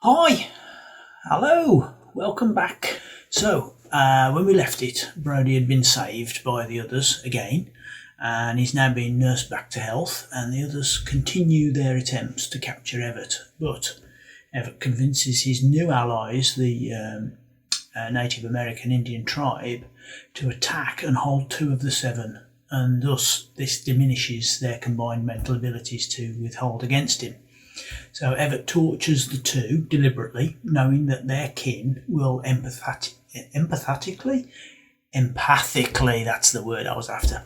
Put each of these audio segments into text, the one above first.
Hi, hello, welcome back. So, when we left it, Brody had been saved by the others again, and he's now being nursed back to health, and the others continue their attempts to capture Evet. But Evet convinces his new allies, the Native American Indian tribe, to attack and hold two of the seven, and thus this diminishes their combined mental abilities to withhold against him. So Evet tortures the two deliberately, knowing that their kin will empathically, that's the word I was after.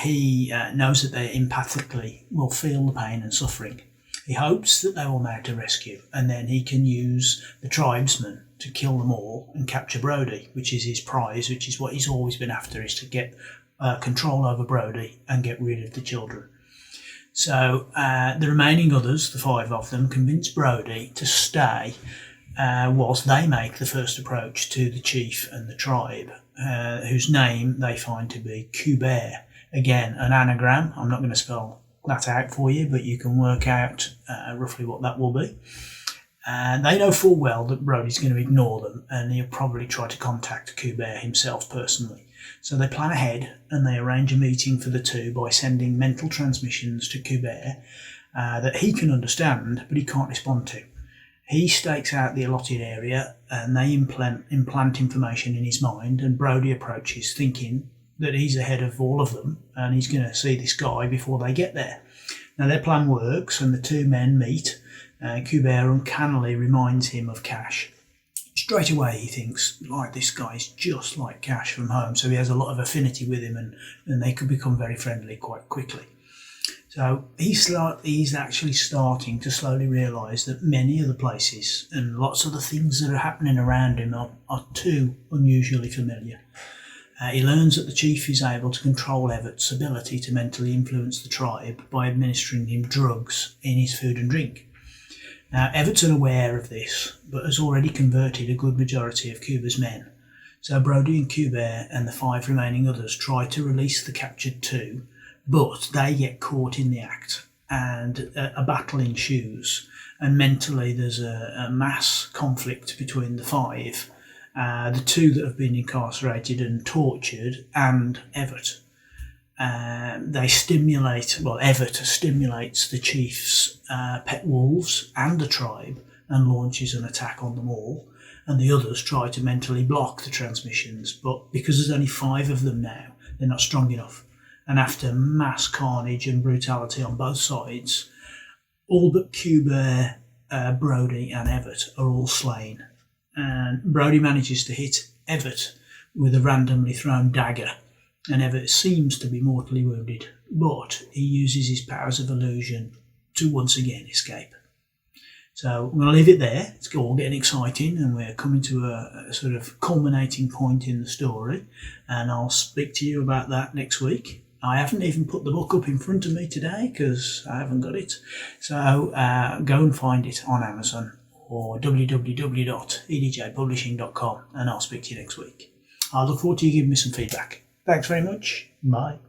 He knows that they empathically will feel the pain and suffering. He hopes that they will mount a rescue, and then he can use the tribesmen to kill them all and capture Brody, which is his prize, which is what he's always been after, is to get control over Brody and get rid of the children. So the remaining others, the five of them, convince Brody to stay whilst they make the first approach to the chief and the tribe, whose name they find to be Cu-bér. Again, an anagram. I'm not going to spell that out for you, but you can work out roughly what that will be. And they know full well that Brody's going to ignore them, and he'll probably try to contact Cu-bér himself personally. So they plan ahead and they arrange a meeting for the two by sending mental transmissions to Cu-bér that he can understand but he can't respond to. He stakes out the allotted area and they implant information in his mind, and Brody approaches thinking that he's ahead of all of them and he's going to see this guy before they get there. Now their plan works and the two men meet. Cu-bér uncannily reminds him of Cash. Straight away he thinks, like, this guy's just like Cash from home, so he has a lot of affinity with him and they could become very friendly quite quickly. So he's actually starting to slowly realise that many of the places and lots of the things that are happening around him are too unusually familiar. He learns that the chief is able to control Evet's ability to mentally influence the tribe by administering him drugs in his food and drink. Now, Evet's unaware of this, but has already converted a good majority of Cuba's men. So Brody and Cu-bér and the five remaining others try to release the captured two, but they get caught in the act, and a battle ensues. And mentally, there's a mass conflict between the five, the two that have been incarcerated and tortured, and Evet. Evet stimulates the chief's pet wolves and the tribe and launches an attack on them all, and the others try to mentally block the transmissions, but because there's only five of them now, they're not strong enough, and after mass carnage and brutality on both sides, all but Cu-bér, Brody and Evet are all slain, and Brody manages to hit Evet with a randomly thrown dagger, and Evet seems to be mortally wounded, but he uses his powers of illusion to once again escape. So I'm going to leave it there. It's all getting exciting and we're coming to a sort of culminating point in the story, and I'll speak to you about that next week. I haven't even put the book up in front of me today because I haven't got it. So go and find it on Amazon or www.edjpublishing.com, and I'll speak to you next week. I look forward to you giving me some feedback. Thanks very much. Bye.